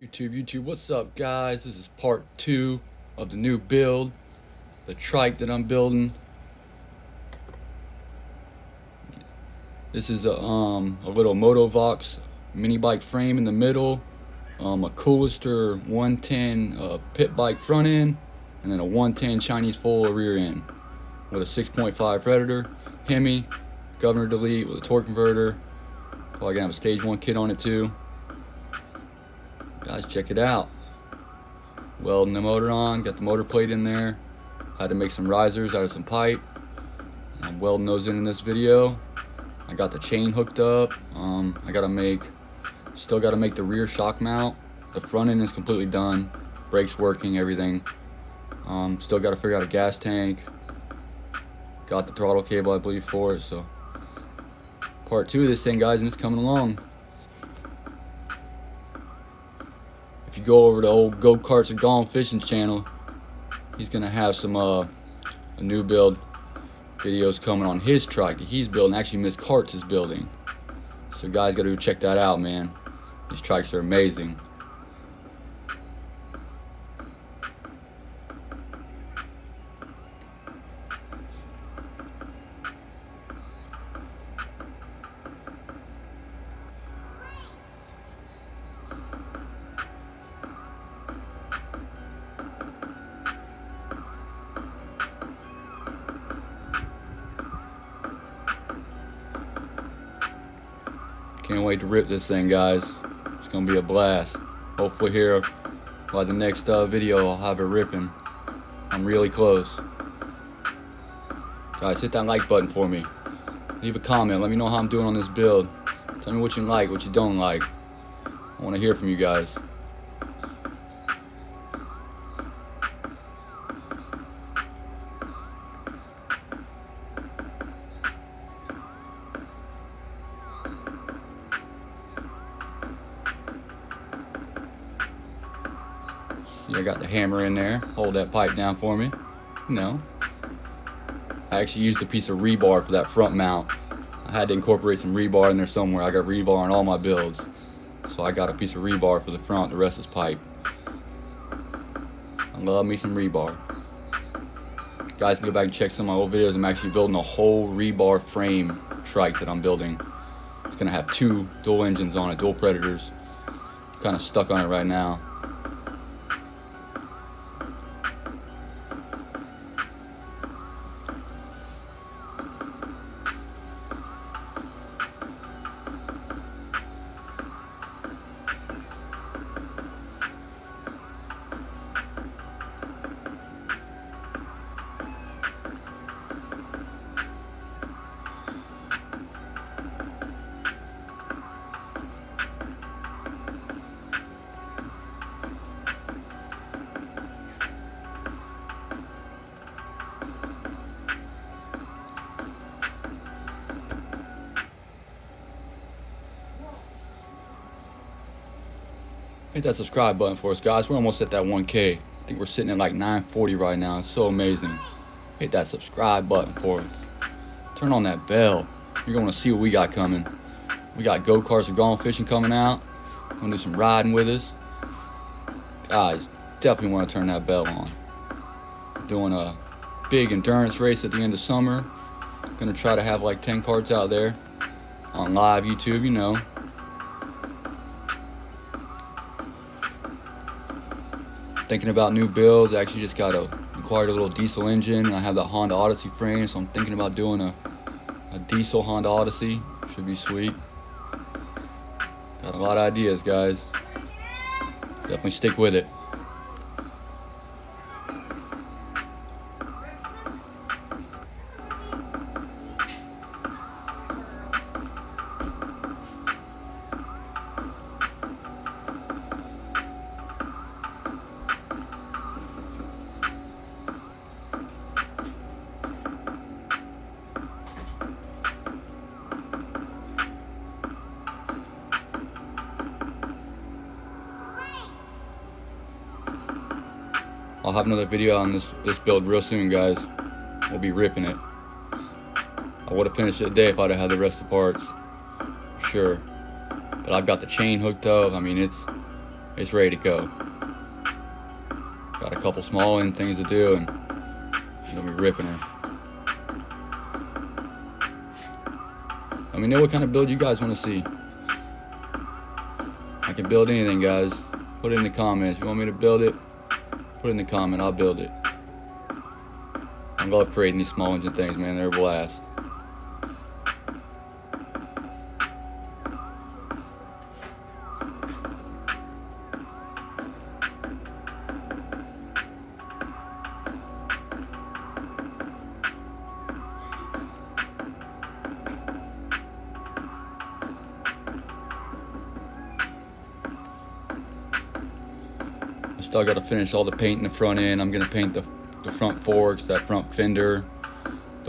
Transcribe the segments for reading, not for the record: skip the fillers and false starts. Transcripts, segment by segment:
YouTube, what's up guys? This is part 2 of the new build, the trike that I'm building. This is a little Motovox mini bike frame in the middle, a Coolister 110 pit bike front end, and then a 110 Chinese full rear end with a 6.5 Predator, Hemi, governor delete with a torque converter. Probably gonna have a stage 1 kit on it too. Guys, check it out. Welding the motor on, got the motor plate in there. Had to make some risers out of some pipe. I'm welding those in this video. I got the chain hooked up. Still gotta make the rear shock mount. The front end is completely done. Brakes working, everything. Still gotta figure out a gas tank. Got the throttle cable, I believe, for it. So part 2 of this thing, guys, and it's coming along. If you go over to old Go-Karts and Gone Fishing channel, he's gonna have some a new build videos coming on his trike that he's building. Actually, Miss Karts is building. So guys, gotta go check that out, man. These trikes are amazing. Can't wait to rip this thing, guys. It's gonna be a blast. Hopefully here by the next video I'll have it ripping. I'm really close. Guys, hit that like button for me. Leave a comment. Let me know how I'm doing on this build. Tell me what you like, what you don't like. I want to hear from you guys. I got the hammer in there. Hold that pipe down for me. No. I actually used a piece of rebar for that front mount. I had to incorporate some rebar in there somewhere. I got rebar on all my builds. So I got a piece of rebar for the front. The rest is pipe. I love me some rebar. Guys can go back and check some of my old videos. I'm actually building a whole rebar frame trike that I'm building. It's going to have 2 dual engines on it, dual Predators. I'm kind of stuck on it right now. Hit that subscribe button for us, guys. We're almost at that 1K. I think we're sitting at like 940 right now. It's so amazing. Hit that subscribe button for us. Turn on that bell. You're going to see what we got coming. We got go-karts and gone fishing coming out. Gonna do some riding with us. Guys, definitely want to turn that bell on. We're doing a big endurance race at the end of summer. Gonna try to have like 10 karts out there on live YouTube, you know. Thinking about new builds. I actually just acquired a little diesel engine, and I have the Honda Odyssey frame, so I'm thinking about doing a diesel Honda Odyssey. Should be sweet. Got a lot of ideas, guys. Definitely stick with it. I'll have another video on this build real soon, guys. We'll be ripping it. I would have finished it today if I'd have had the rest of the parts. For sure. But I've got the chain hooked up. I mean, it's it's ready to go. Got a couple small end things to do, and I'm gonna be ripping her. Let me know what kind of build you guys want to see. I can build anything, guys. Put it in the comments. If you want me to build it, put it in the comment. I'll build it. I love creating these small engine things, man. They're a blast. Still got to finish all the paint in the front end. I'm going to paint the front forks, that front fender,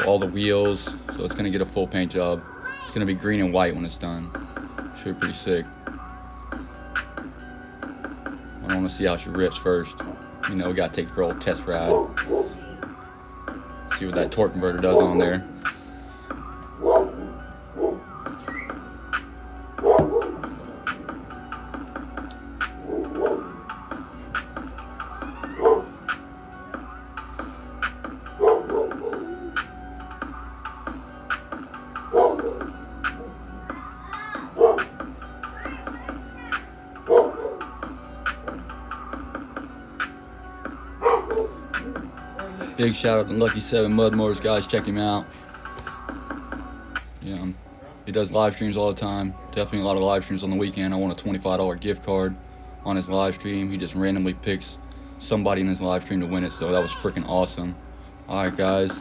all the wheels. So it's going to get a full paint job. It's going to be green and white when it's done. Should be pretty sick. I want to see how she rips first. You know, we got to take her old test ride. See what that torque converter does on there. Big shout out to Lucky 7 Mud Motors, guys. Check him out. Yeah, he does live streams all the time. Definitely a lot of live streams on the weekend. I won a $25 gift card on his live stream. He just randomly picks somebody in his live stream to win it, so that was freaking awesome. Alright, guys.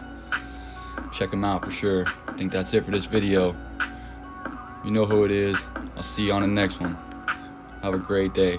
Check him out for sure. I think that's it for this video. You know who it is. I'll see you on the next one. Have a great day.